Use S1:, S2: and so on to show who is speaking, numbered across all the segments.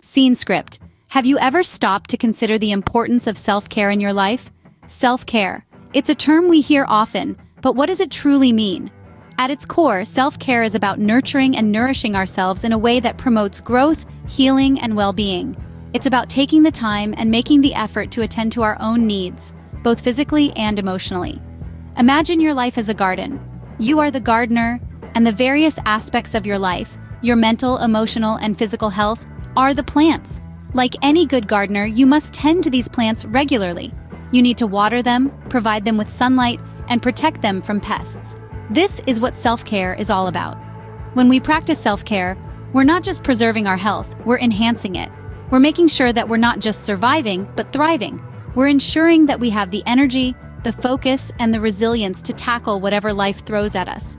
S1: Scene script. Have you ever stopped to consider the importance of self-care in your life? Self-care. It's a term we hear often, but what does it truly mean? At its core, self-care is about nurturing and nourishing ourselves in a way that promotes growth, healing, and well-being. It's about taking the time and making the effort to attend to our own needs, both physically and emotionally. Imagine your life as a garden. You are the gardener, and the various aspects of your life, your mental, emotional, and physical health, are the plants. Like any good gardener, you must tend to these plants regularly. You need to water them, provide them with sunlight, and protect them from pests. This is what self-care is all about. When we practice self-care, we're not just preserving our health, we're enhancing it. We're making sure that we're not just surviving, but thriving. We're ensuring that we have the energy, the focus, and the resilience to tackle whatever life throws at us.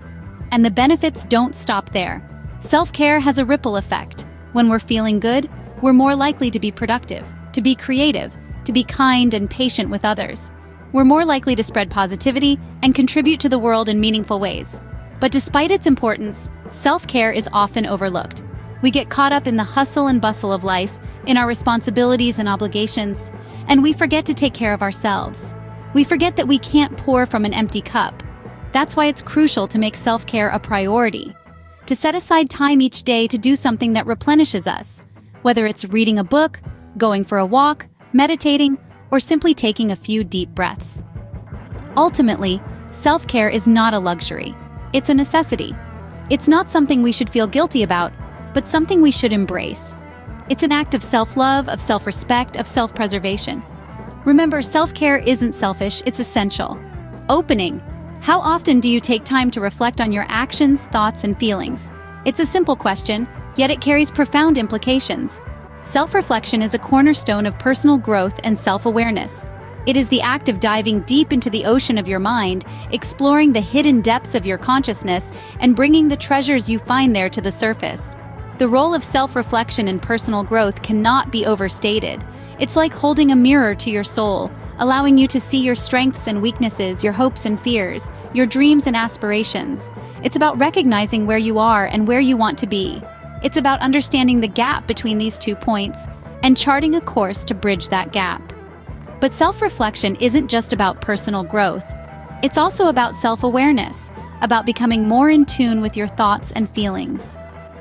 S1: And the benefits don't stop there. Self-care has a ripple effect. When we're feeling good, we're more likely to be productive, to be creative, to be kind and patient with others. We're more likely to spread positivity and contribute to the world in meaningful ways. But despite its importance, self-care is often overlooked. We get caught up in the hustle and bustle of life, in our responsibilities and obligations, and we forget to take care of ourselves. We forget that we can't pour from an empty cup. That's why it's crucial to make self-care a priority. To set aside time each day to do something that replenishes us, whether it's reading a book, going for a walk, meditating, or simply taking a few deep breaths. Ultimately, self-care is not a luxury. It's a necessity. It's not something we should feel guilty about, but something we should embrace. It's an act of self-love, of self-respect, of self-preservation. Remember, self-care isn't selfish, it's essential. Opening. How often do you take time to reflect on your actions, thoughts, and feelings? It's a simple question, yet it carries profound implications. Self-reflection is a cornerstone of personal growth and self-awareness. It is the act of diving deep into the ocean of your mind, exploring the hidden depths of your consciousness, and bringing the treasures you find there to the surface. The role of self-reflection in personal growth cannot be overstated. It's like holding a mirror to your soul, allowing you to see your strengths and weaknesses, your hopes and fears, your dreams and aspirations. It's about recognizing where you are and where you want to be. It's about understanding the gap between these 2 points and charting a course to bridge that gap. But self-reflection isn't just about personal growth. It's also about self-awareness, about becoming more in tune with your thoughts and feelings.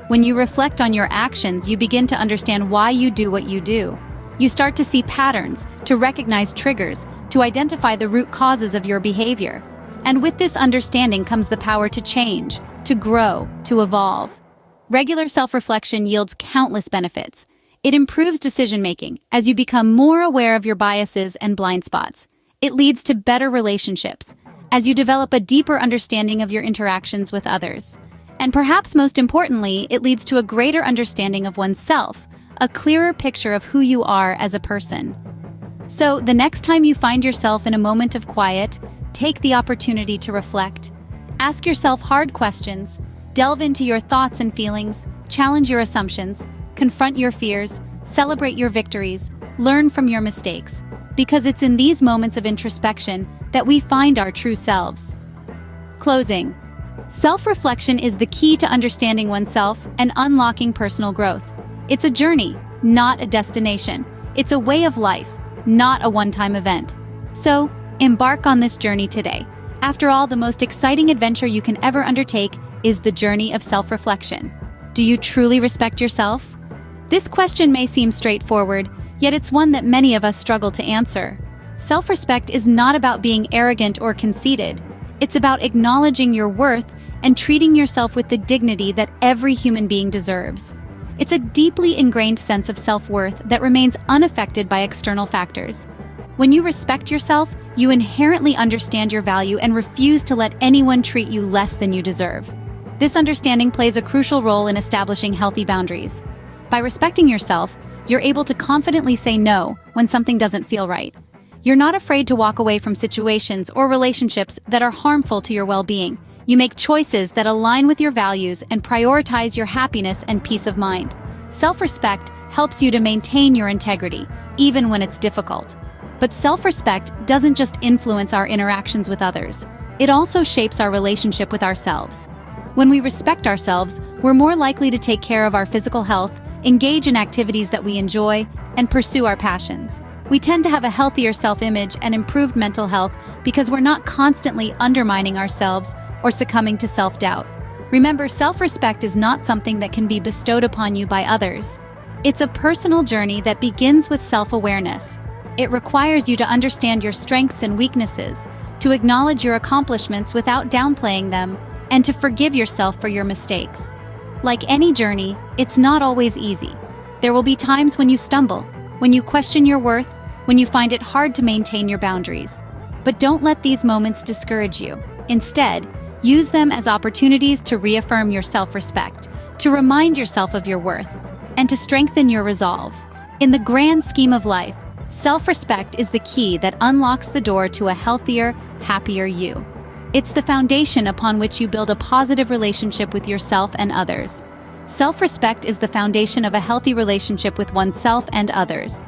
S1: When you reflect on your actions, you begin to understand why you do what you do. You start to see patterns, to recognize triggers, to identify the root causes of your behavior. And with this understanding comes the power to change, to grow, to evolve. Regular self-reflection yields countless benefits. It improves decision-making as you become more aware of your biases and blind spots. It leads to better relationships as you develop a deeper understanding of your interactions with others. And perhaps most importantly, it leads to a greater understanding of oneself, a clearer picture of who you are as a person. So, the next time you find yourself in a moment of quiet, take the opportunity to reflect. Ask yourself hard questions, delve into your thoughts and feelings, challenge your assumptions, confront your fears, celebrate your victories, learn from your mistakes, because it's in these moments of introspection that we find our true selves. Closing. Self-reflection is the key to understanding oneself and unlocking personal growth. It's a journey, not a destination. It's a way of life, not a one-time event. So, embark on this journey today. After all, the most exciting adventure you can ever undertake is the journey of self-reflection. Do you truly respect yourself? This question may seem straightforward, yet it's one that many of us struggle to answer. Self-respect is not about being arrogant or conceited. It's about acknowledging your worth and treating yourself with the dignity that every human being deserves. It's a deeply ingrained sense of self-worth that remains unaffected by external factors. When you respect yourself, you inherently understand your value and refuse to let anyone treat you less than you deserve. This understanding plays a crucial role in establishing healthy boundaries. By respecting yourself, you're able to confidently say no when something doesn't feel right. You're not afraid to walk away from situations or relationships that are harmful to your well-being. You make choices that align with your values and prioritize your happiness and peace of mind. Self-respect helps you to maintain your integrity, even when it's difficult. But self-respect doesn't just influence our interactions with others. It also shapes our relationship with ourselves. When we respect ourselves, we're more likely to take care of our physical health, engage in activities that we enjoy, and pursue our passions. We tend to have a healthier self-image and improved mental health because we're not constantly undermining ourselves or succumbing to self-doubt. Remember, self-respect is not something that can be bestowed upon you by others. It's a personal journey that begins with self-awareness. It requires you to understand your strengths and weaknesses, to acknowledge your accomplishments without downplaying them, and to forgive yourself for your mistakes. Like any journey, it's not always easy. There will be times when you stumble, when you question your worth, when you find it hard to maintain your boundaries. But don't let these moments discourage you. Instead, use them as opportunities to reaffirm your self-respect, to remind yourself of your worth, and to strengthen your resolve. In the grand scheme of life, self-respect is the key that unlocks the door to a healthier, happier you. It's the foundation upon which you build a positive relationship with yourself and others. Self-respect is the foundation of a healthy relationship with oneself and others.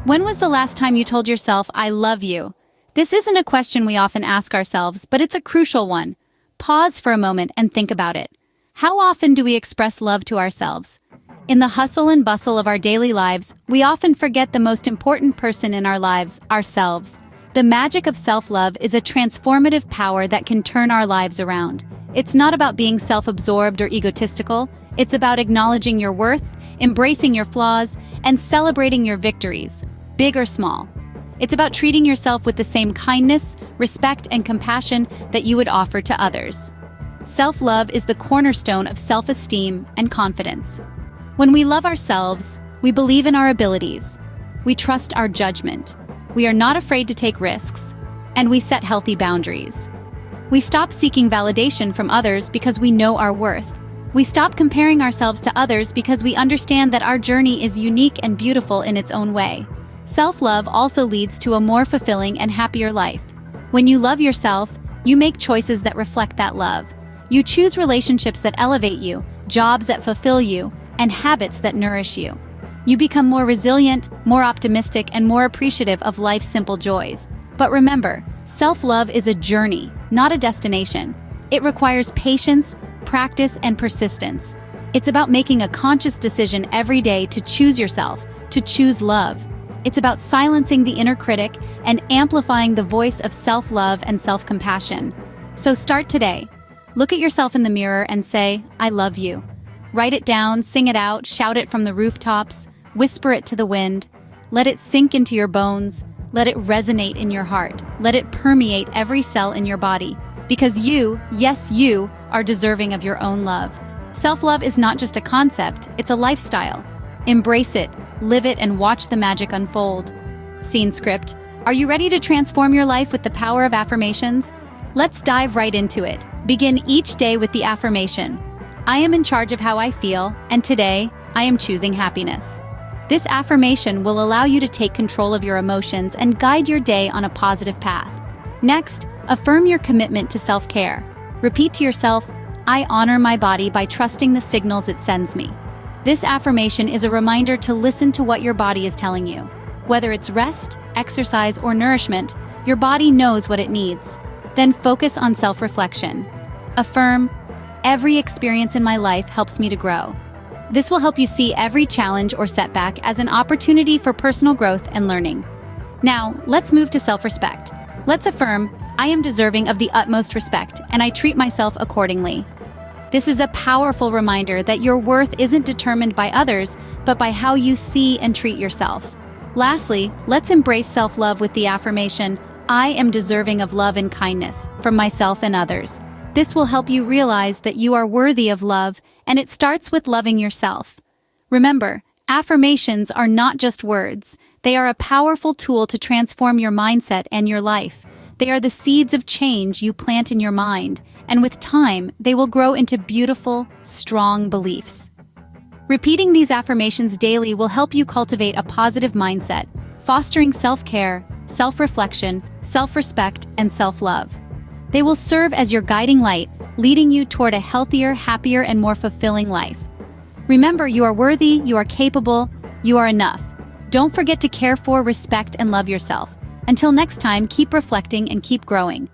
S1: When was the last time you told yourself, "I love you"? This isn't a question we often ask ourselves, but it's a crucial one. Pause for a moment and think about it. How often do we express love to ourselves? In the hustle and bustle of our daily lives, we often forget the most important person in our lives, ourselves. The magic of self-love is a transformative power that can turn our lives around. It's not about being self-absorbed or egotistical. It's about acknowledging your worth, embracing your flaws, and celebrating your victories, big or small. It's about treating yourself with the same kindness, respect, and compassion that you would offer to others. Self-love is the cornerstone of self-esteem and confidence. When we love ourselves, we believe in our abilities. We trust our judgment. We are not afraid to take risks, and we set healthy boundaries. We stop seeking validation from others because we know our worth. We stop comparing ourselves to others because we understand that our journey is unique and beautiful in its own way. Self-love also leads to a more fulfilling and happier life. When you love yourself, you make choices that reflect that love. You choose relationships that elevate you, jobs that fulfill you, and habits that nourish you. You become more resilient, more optimistic, and more appreciative of life's simple joys. But remember, self-love is a journey, not a destination. It requires patience, practice, and persistence. It's about making a conscious decision every day to choose yourself, to choose love. It's about silencing the inner critic and amplifying the voice of self-love and self-compassion. So start today. Look at yourself in the mirror and say, "I love you." Write it down, sing it out, shout it from the rooftops, whisper it to the wind. Let it sink into your bones. Let it resonate in your heart. Let it permeate every cell in your body. Because you, yes you, are deserving of your own love. Self-love is not just a concept, it's a lifestyle. Embrace it, live it, and watch the magic unfold. Scene script. Are you ready to transform your life with the power of affirmations? Let's dive right into it. Begin each day with the affirmation, "I am in charge of how I feel, and today, I am choosing happiness." This affirmation will allow you to take control of your emotions and guide your day on a positive path. Next, affirm your commitment to self-care. Repeat to yourself, "I honor my body by trusting the signals it sends me." This affirmation is a reminder to listen to what your body is telling you. Whether it's rest, exercise, or nourishment, your body knows what it needs. Then focus on self-reflection. Affirm, "Every experience in my life helps me to grow." This will help you see every challenge or setback as an opportunity for personal growth and learning. Now, let's move to self-respect. Let's affirm, "I am deserving of the utmost respect, and I treat myself accordingly." This is a powerful reminder that your worth isn't determined by others, but by how you see and treat yourself. Lastly, let's embrace self-love with the affirmation, "I am deserving of love and kindness from myself and others." This will help you realize that you are worthy of love, and it starts with loving yourself. Remember, affirmations are not just words. They are a powerful tool to transform your mindset and your life. They are the seeds of change you plant in your mind, and with time, they will grow into beautiful, strong beliefs. Repeating these affirmations daily will help you cultivate a positive mindset, fostering self-care, self-reflection, self-respect, and self-love. They will serve as your guiding light, leading you toward a healthier, happier, and more fulfilling life. Remember, you are worthy, you are capable, you are enough. Don't forget to care for, respect, and love yourself. Until next time, keep reflecting and keep growing.